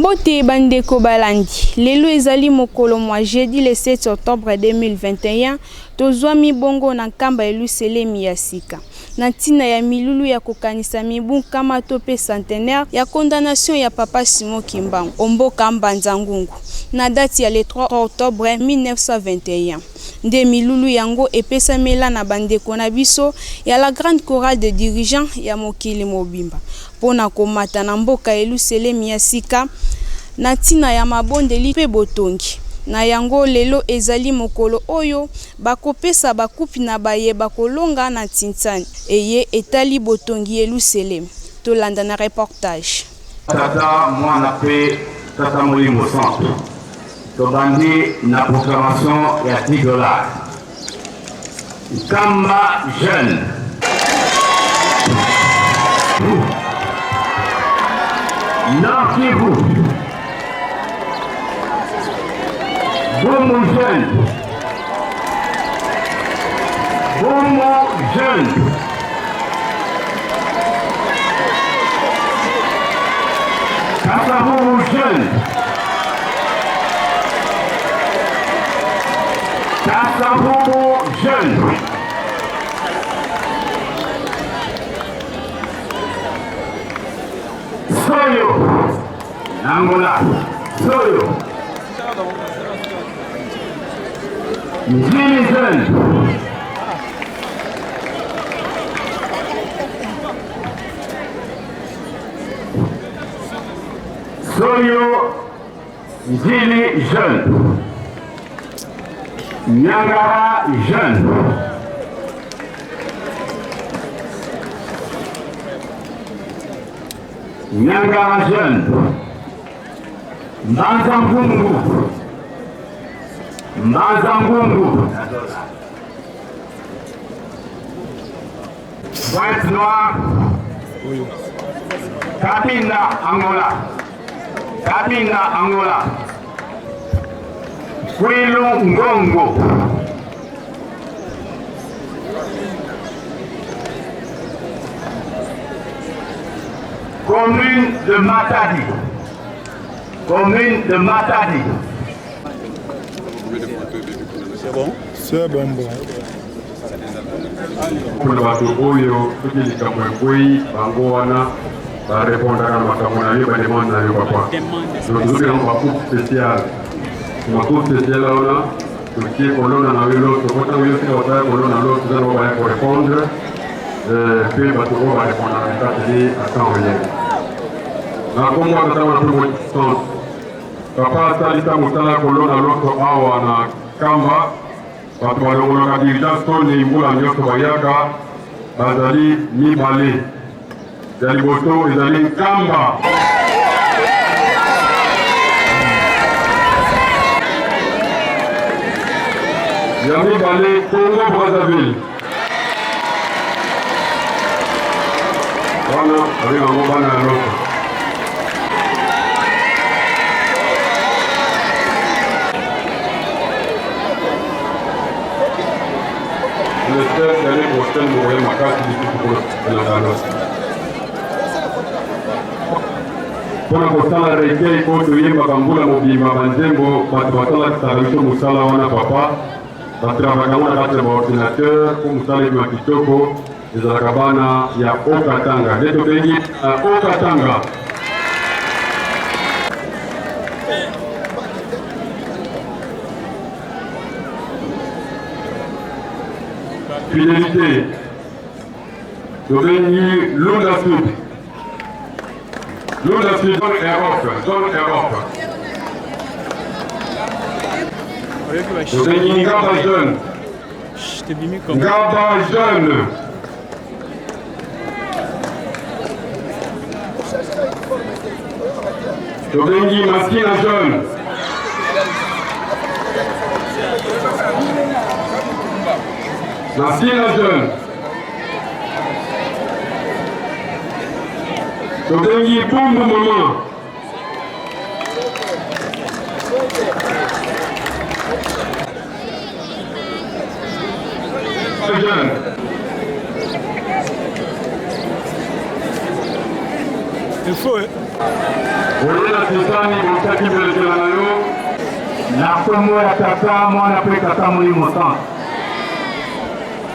Mbote bandeko balandi lelo ezali mokolo mwa jeudi le 7 octobre 2021 tozwa mibongo na nkamba Yelusalemi ya sika na ntina ya milulu ya kokanisa mibu nkama to pe centenaire ya condamnation ya papa Simon Kimbangu omboka Mbanza Ngungu na date ya le 3 octobre 1921 nde milulu yango epesamela na bandeko na biso ya la grande chorale de dirigeants ya mokili mobimba pona komata na mboka Yelusalemi ya sika na ntina ya mabondeli pe botongi na yango lelo ezali mokolo oyo bakopesa bakupi na bayeba kolonga na tintani eye etali botongi Yelusalemi tolanda na reportage. Tata mwana pe tata molimo centre tobandi na proclamation ya $10 Kamba jeune Nord Kivu Bomo jeune Kasavubu jeune Kasavubu jeune Soyo Angola Soyo Njili jeune Soyo Njili jeune Nyangara jeune Nyangara jeune Mbanza Ngungu Pointe Noire Kabinda Angola Kwilu Ngongo Commune de Matadi C'est bon. Kuna watu huyo kujilika mwengui bango wana répondre à ma demande na yo papa. Donc nous avons un coup spécial. Un coup spécial là qui est colonne na l'autre, quand on est au travail colonne à l'autre, nous allons répondre. Puis bateau va répondre à la à temps rien. Na komwa kama promotion. Papa salita mutala colonne à l'autre awa na kamba bato balongolaka dirigence to ne imbula nyonso bayaka bazali mibale ya liboso ezali nkamba ya mibale Congo Brazzaville wana abengango bana ya loso j'espère que l'année prochaine, vous aurez ma carte de la galosse. Pour la postale requête, il faut que vous ayez ma bambula mobima banzembo, batala tarisho musala wana papa, batravaga wana kate ba ordinateur, pour musala ma kitoko, les akabana ya Okatanga. Leto bengi Okatanga. Fidélité. Domini Lunda Sud. Zone Europe. Domini Ngaba jeune. Ngaba jeune. Domini Maskina jeune. Maskina jeune. Tobengi Bumbu maman. Jeune. Il faut, Oyela Sisani Bokaki Belkelanayo. Na kombo ya tata mwana pe tata Molimo Centre.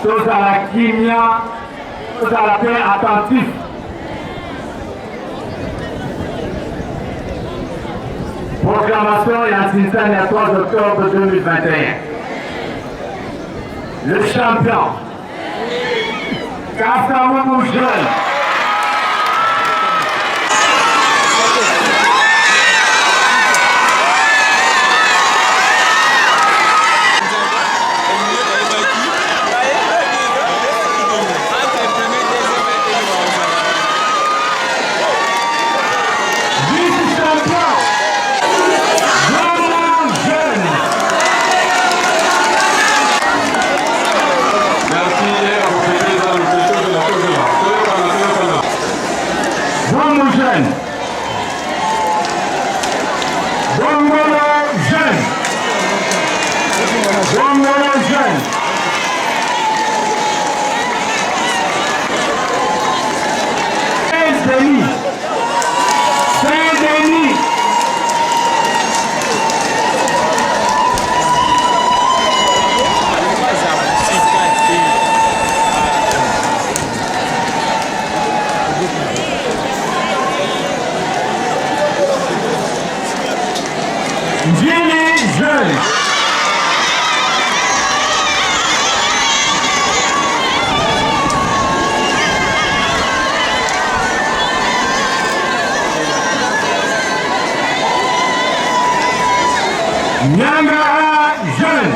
Tozala kimia, tozala pe attentif. Proclamation et Antinsane le 3 octobre 2021. Le champion, Kassamoumou Jeune. Nyanga Jeune.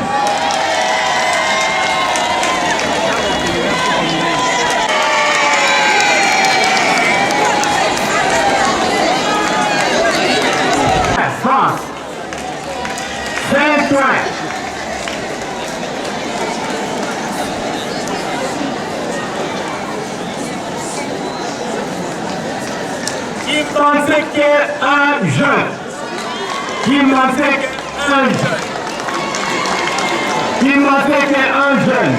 France. Saint-Ouen. Qui pensait qu'un jeune, qui pensait qu'un jeune,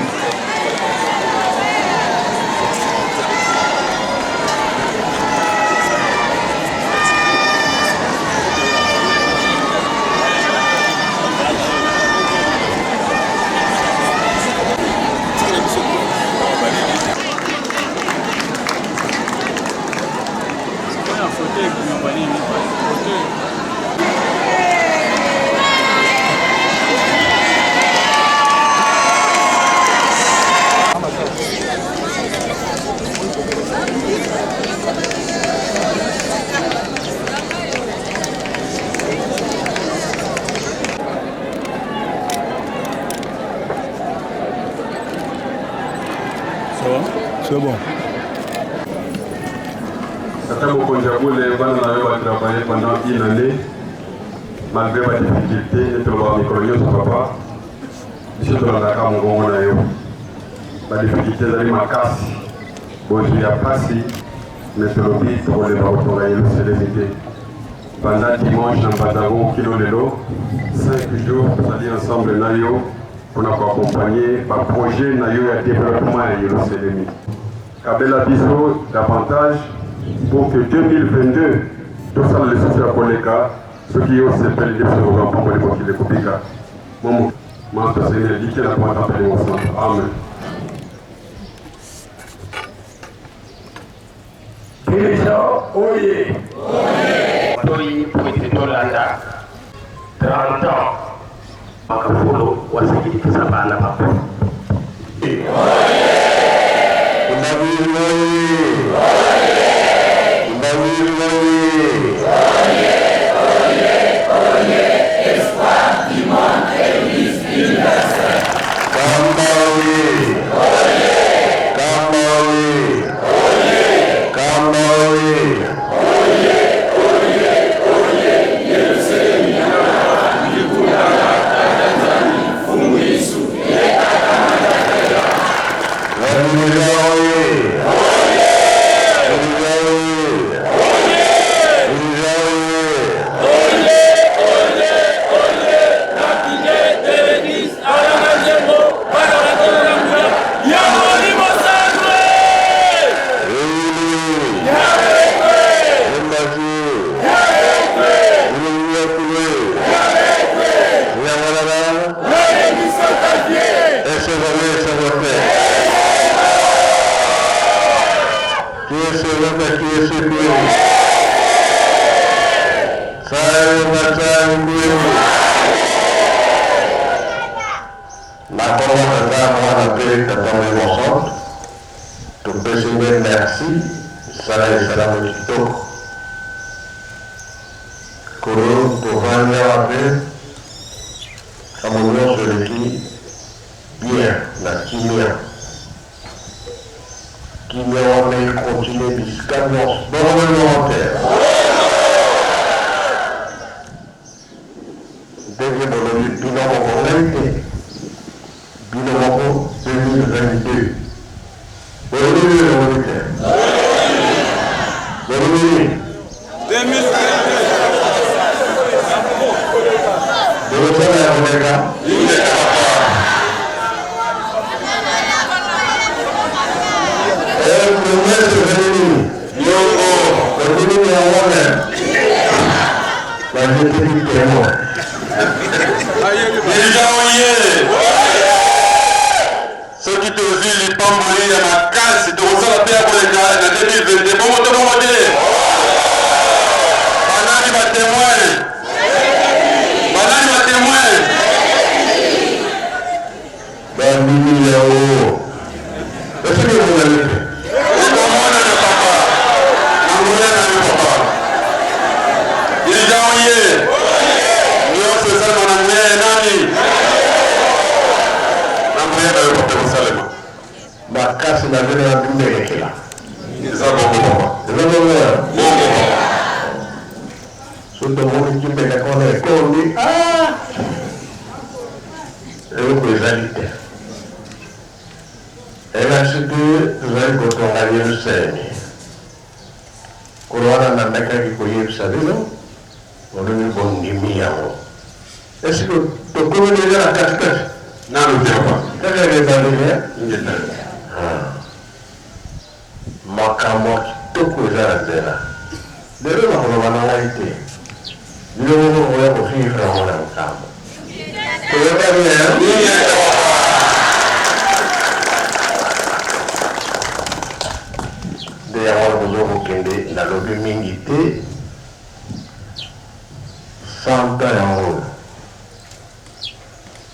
C'est bon. Tata Mokonjaboule, on a travaillé pendant une année, malgré ma difficulté, et tout le monde micro papa. Monsieur de la Cameroun, la difficulté d'aller ma casse. Bon, je n'ai pas si, mais c'est le but pour les travailler, c'est limité. Pendant dimanche, dans Badago, Kilo Lelo, 5 jours, nous allons ensemble, Nayo, pour accompagner par projet Nayo et développement, c'est limité. Kabela Biso davantage pour que 2022, tout ça le soutien pour les cas, ceux qui ont ces belles idées sur le grand pour les mots qui les copient. Mon mentor Seigneur dit qu'il a pas appelé au centre. Amen. Dirigeant, oye. Oye, Poitiers Landa. 30 ans. Makafolo, wasiki kisabana papa. Merci, salam salam kitoko. Koro tovanya wape, kamonyo soleki bien na kimia. Kimia wame continue discussion dans le volontaire. Deuxième volume, bilan mondial, bilan 2022. Ceux qui te vivent les pambolés à ma casse, c'est de recevoir la paix pour les gars, la 2022. Bon, bon, Banani va témoin. Banani va témoin. Ben, Mimi, là-haut. Est-ce que vous l'avez fait? Makasi na vile ya dunia kila. Nisa bongo. Nisa bongo. Soto moni kimbe na kona ekondi. Eo kwezalite. Ela situ zali kotongalia usemi. Kuroana na ndaka kikoye usabilo. Wodoni bondimi yao. Esiko tokowe nila katikati. Nalo tewa. Kaka ngezalia. Ngezalia. Makambo kitoko eza na nzela lelo nakoloba na ngai te biloko oya kofingifela mona makambo toyokani nde yango kozo kokende nalobi mingi te santa yango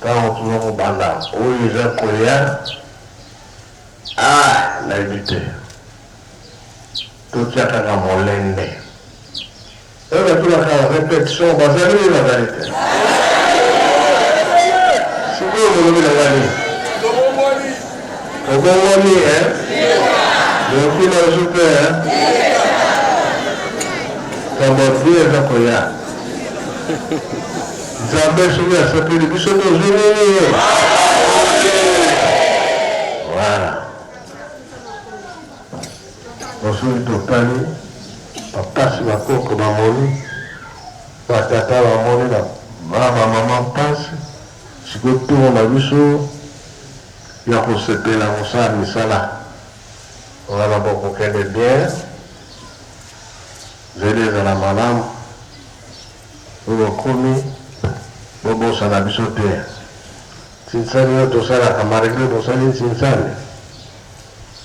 ntango tozo kobanda oyo eza kolia nayebi te totiakaka molende oyo batulaka répétition bazali bazali te sikoyo molobi na ngani obongoni lokina osu mpe kabodi eza koya nzambe soki asepeli biso tozwi nini voilà osuli totali bapasi bakoko bamoni batata bamoni bamama mpasi sikoyo ntongo na biso ya kosepela mosala misala wana bokokende bien zeli ezala malamu oyo bokomi bobosana biso te nsinsani oyo tosalaka maregle tosali nsinsani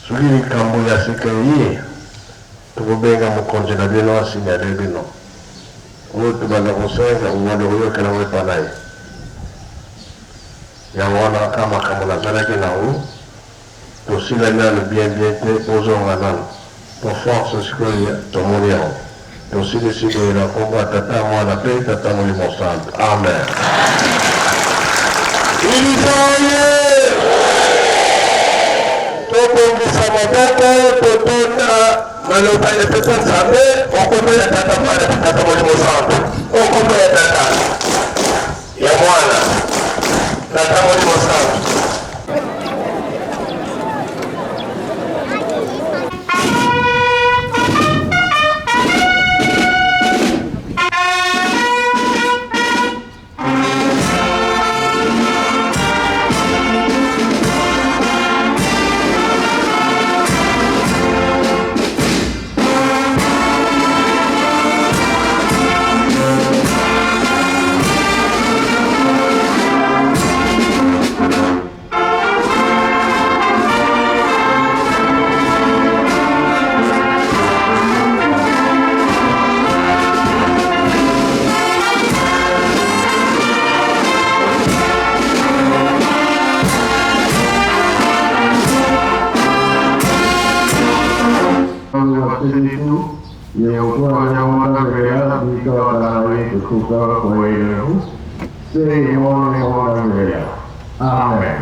soki likambo ya sika ye tokobenga mokonzi na bino asinyale bino oyo tobanda kosenga owande koyokela ngo epa na ye yango wana ka makambo nazalaki nango tosila nano bien te ozonga nano po force sikoyo tomoni yango tosili sikoyo na kombo ya tata mwana mpe tata molimo santo amen. Tobongisa maboko totuna maloba ya pesa nzambe okombo ya tata mwana tata molimo santo okombo ya tata ya mwana tata molimo santo. ni wasilitu ya utoa ya mwanda mbele bika wanawe kukuka kwa elimu sei mwone mwanda mbele. Amen.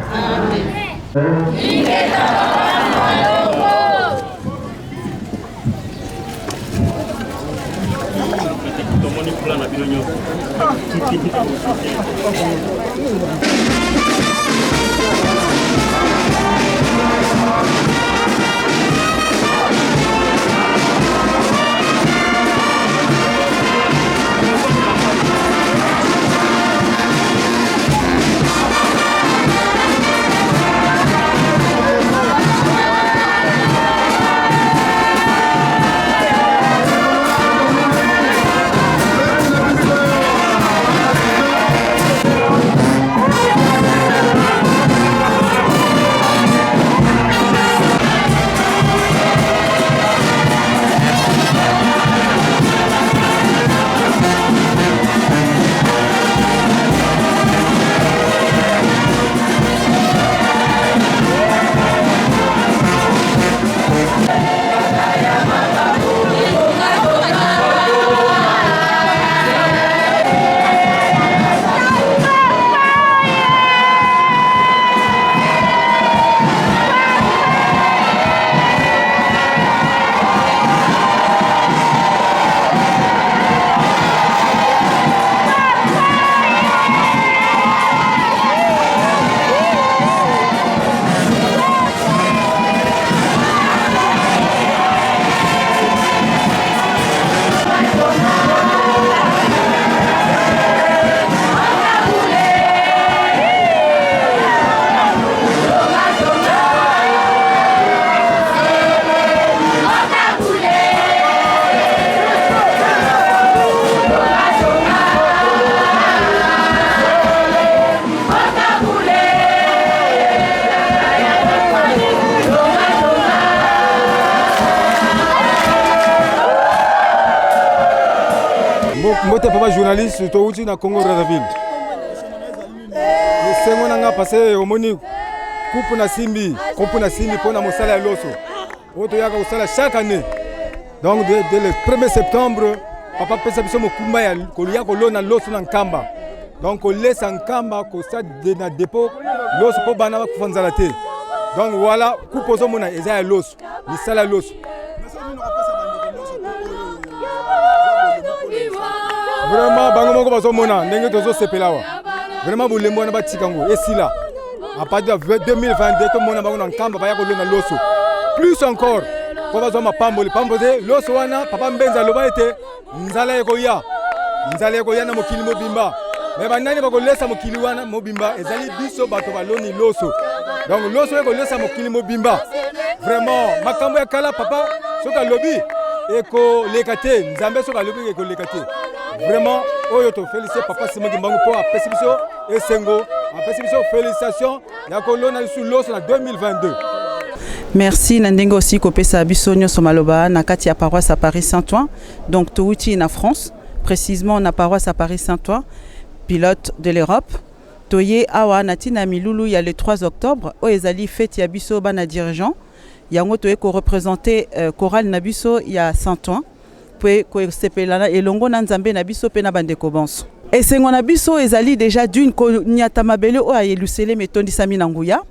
Mbote papa journaliste to uti na Congo Brazzaville. Sengo na nga passé omoni coupe na simbi pona mosala ya loso. Oto yaka osala chaque année. Donc dès le 1er septembre papa pesa biso mokumba ya kolia kolona loso na nkamba. Donc on laisse nkamba ko stade de na dépôt loso po bana ba kufanzala te. Donc voilà coupe ozo mona eza ya loso. Misala loso. Vraiment, bango moko bazo mona ndenge tozo sepelawa. Vraiment bolembo na batikango esila. À partir de 2022 to mona bango na nkamba ba ya kolona loso. Plus encore, ko bazo mapamboli pamboze loso wana papa mbenza loba ete nzala yeko ya. Nzala yeko ya na mokili mobimba. Mais banani bako lesa mokili wana mobimba ezali biso bato baloni loso. Donc loso yeko lesa mokili mobimba. Vraiment, makambo ya kala papa soka lobi eko lekate nzambe soka lobi eko lekate. Vraiment, oyo to féliciter papa Simon Kimbangu pour apesi biso esengo, apesi biso félicitations ya kolona sur l'os en 2022. Merci Nandingo aussi kopesa biso nyonso maloba na kati ya paroisse à Paris Saint-Ouen. Donc touti na France, précisément na paroisse à Paris Saint-Ouen, pilote de l'Europe. Toye awa natina milulu ya le 3 octobre, o ezali fête ya biso bana dirigeant. Yango toye ko représenter chorale na biso ya Saint-Ouen. Ko sepelana elongo na nzambe na biso pe na bandeko bonso. Esengo na biso ezali déjà d'une ko nyata mabele o ayelusele metondisami na nguya.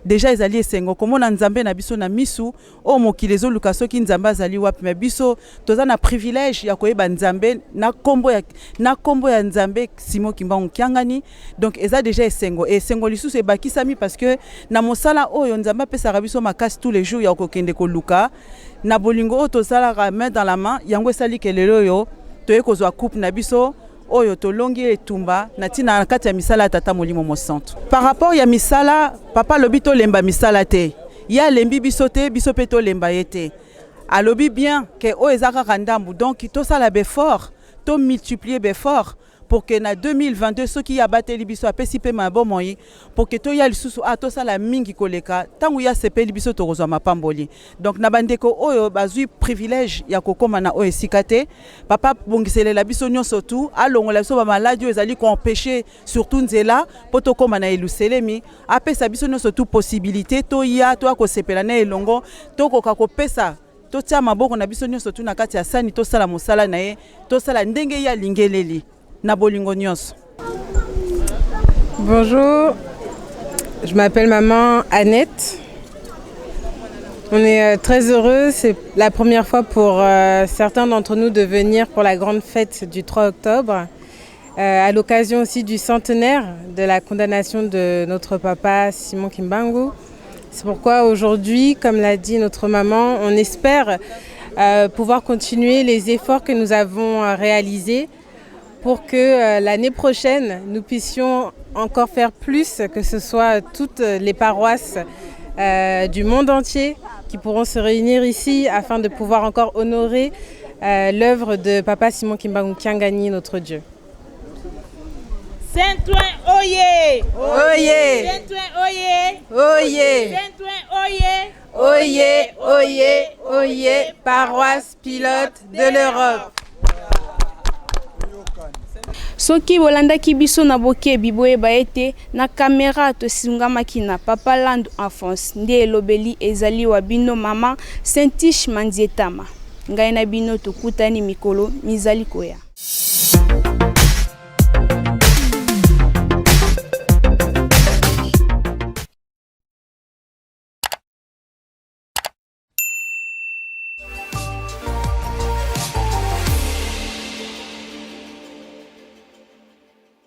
Déjà ezali esengo komona nzambe na biso na misu o mokili ezoluka soki nzambe azali wapi me biso toza na privilège ya koyeba nzambe na kombo ya nzambe Simon Kimbangu Kiangani. Donc eza déjà esengo lisusu ebakisami parce que na mosala oyo nzambe apesaka biso makasi tous les jours ya kokende koluka na bolingo o tosalaka main dans la main yango esali kelelo yo toye kozwa coupe na biso oyo tolongi etumba na tina na kati ya misala tata molimo mosantu. Par rapport ya misala papa lobi to lemba misala te ya lembi biso te biso pe to lemba yete alobi bien que o ezaka kandambu donc to sala befort to multiplier befort pour que na 2022 ceux qui abateli biso apesi pe mabomo yi pour que to ya lisusu to sala mingi koleka tangu ya sepeli biso to kozwa mapamboli. Donc na bandeko oyo bazui privilège ya kokoma na oyo sikate papa bongiselela biso nyonso tu alongola biso ba maladie ezali ko empêcher surtout nzela poto koma na eluselemi apesa biso nyonso tu possibilité to ya to akosepela na elongo to koka kopesa totia maboko na biso nyonso tu na kati ya sani tosala mosala na ye tosala ndenge ya lingeleli na bolingo nyonso. Bonjour, je m'appelle maman Annette. On est très heureux, c'est la première fois pour certains d'entre nous de venir pour la grande fête du 3 octobre, à l'occasion aussi du centenaire de la condamnation de notre papa Simon Kimbangu. C'est pourquoi aujourd'hui, comme l'a dit notre maman, on espère pouvoir continuer les efforts que nous avons réalisés pour que l'année prochaine, nous puissions encore faire plus, que ce soit toutes les paroisses du monde entier qui pourront se réunir ici afin de pouvoir encore honorer l'œuvre de Papa Simon Kimbangu Kiangani, notre Dieu. Saint-Ouen, oyez! Oyez! Saint-Ouen, oyez! Oyez! Saint-Ouen, oyez! Oyez! Oyez! Oyez! Paroisse pilote de l'Europe. Soki bolandaki biso na bokebi boyeba ete na kamera tosungamaki na Papa Land Enfance nde elobeli ezali wa bino mama Saint-Ish Manzietama. Ngai na bino tokutani mikolo mizali koya.